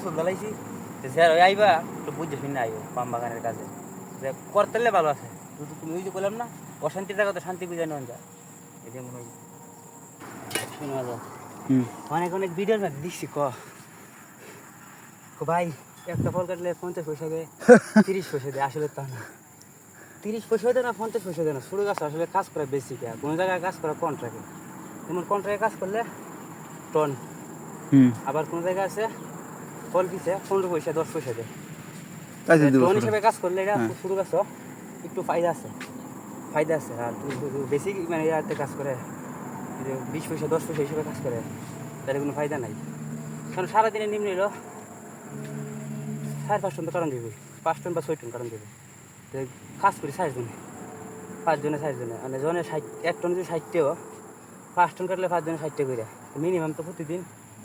গোসল দালাইছি স্যার ওই আইবা একটু বুঝে শুনে আইও পাম বাগানের কাজে যে করতেলে ভালো আছে শুধু তুমি ওই যে বললাম না অশান্তির জায়গা তো শান্তি বুঝানো যা এই যে মনে হয় শোনা যায় অনেক অনেক ভিডিওর মধ্যে দেখছি ভাই একটা ফল কাটলে 50 পয়সা দেয় 30 পয়সা দেয় আসলে তা না 30 পয়সা দেয় না 50 পয়সা দেয় না ছোটো গাছ আসলে কাজ করা বেশি কে কোনো জায়গায় কাজ করা কন্ট্রাক্টে যেমন কন্ট্রাক্টে কাজ করলে টন আবার কোনো জায়গায় আছে ফল পিছে 15 পয়সা 10 পয়সা দেয় টন হিসেবে কাজ করলে এটা ছোটো গাছ একটু ফায়দা আছে আর বেশি মানে ইয়াতে কাজ করে 20 পয়সা 10 পয়সা হিসেবে কাজ করে তাহলে কোনো ফায়দা নাই কারণ সারাদিনে নিম্ন এলো 4-5 টন তো কারণ দেবে 5 টন বা 6 টন কারণ দেবে তো কাজ করি 4 জনে 5 জনে 4 জনে মানে জনে 60 1 টন যদি 60 5 টন কাটলে 5 জনে 60 করে মিনিমাম তো প্রতিদিন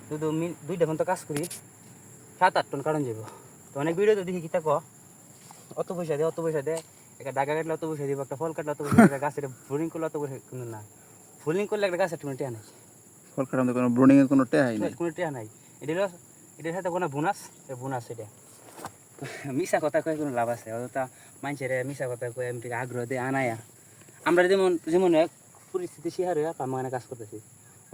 শুধু 2টা ঘন্টা কাজ করি 7-8 টন কারণ যাবো তো অনেক ভিডিও তো দেখি কি তা অত পয়সা দেয় একটা ডাকা কাটলে অত পয়সা দিব একটা ফল কাটলে অত পয়সা দেয় গাছের ব্রুনিং করলে অত পয়সা কোনো না ফুলিং করলে একটা গাছের কোনো টেয়া নাই ফল কাটাতে কোনো ব্রুনিং এর কোনো টেয়া নাই কোনো টেয়া নাই এটার সাথে কোনো বোনাস এটা মিশা কথা কয়ে কোনো লাভ আছে অযথা মানুষের মিশা কথা কয়ে এমনি আগ্রহ দিয়ে আনায়া আমরা যেমন এক পরিস্থিতি শেয়ার হয়ে পামাগানে কাজ করতেছি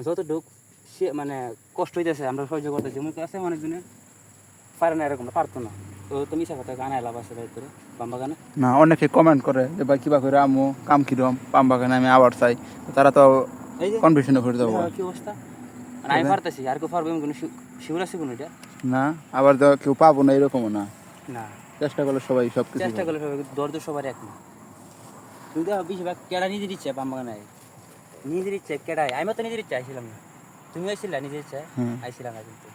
যতটুকু সে মানে কষ্ট হইতেছে আমরা সহ্য করতেছি মনে আছে অনেকজনে পারে না এরকম পারতো না তো মিশা কথা আনায় লাভ আছে করে পাম বাগানে না অনেকে কমেন্ট করে যে ভাই কিবা করে আমু কাম কিরম পাম বাগানে আমি আবার চাই তারা তো কনফিউশনে পড়ে যাবো কি অবস্থা মানে আমি পারতেছি আর কেউ পারবো এমন কোনো শিউর আছে কোনো এটা না আবার তো কেউ পাবো না এরকমও না না চেষ্টা করলে সবাই সব কিছু চেষ্টা করলে সবাই দর্দ সবার এক না তুই দেখো বেশিরভাগ কেডা নিজের ইচ্ছে পাম বাগানে নিজের ইচ্ছে কেডাই আমি তো নিজের ইচ্ছে আইছিলাম না তুমি আইছিলা নিজের ইচ্ছে আইছিলাম না কিন্তু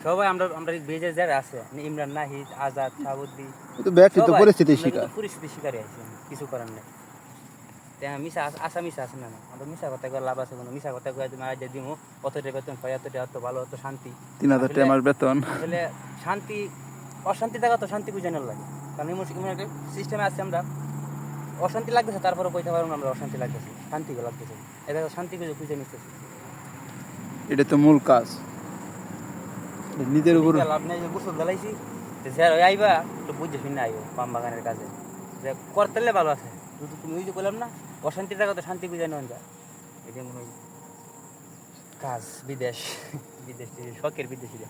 সবাই আমরা বেজের যারা আছে ইমরান নাহিদ আজাদ সাবুদ্দি তো ব্যক্তিগত পরিস্থিতি শিকারে আইছি কিছু করার নাই মিশা আছে না আমরা মিশা কথা করে লাভ আছে কোনো মিশা কথা করে তুমি আজ দিব অতটা বেতন পাই এতটা অত ভালো অত শান্তি 3000 টাকা মাস বেতন আসলে শান্তি অশান্তি জায়গা তো শান্তি বুঝানোর লাগে কারণ এমন একটা সিস্টেমে আছে আমরা অশান্তি লাগতেছে তারপরে কইতে পারবো না আমরা অশান্তি লাগতেছে শান্তি লাগতেছে এটা শান্তি খুঁজে নিতেছি এটা তো মূল কাজ নিজের উপর লাভ নেই যে গোসল দালাইছি স্যার ওই আইবা একটু বুঝে শুনে আইও পাম বাগানের কাজে যে করতেলে ভালো আছে শুধু তুমি ওই যে বললাম না অশান্তির জায়গা তো শান্তি বুঝানো যায় এটা মনে হয় কাজ বিদেশ শখের বিদেশিরা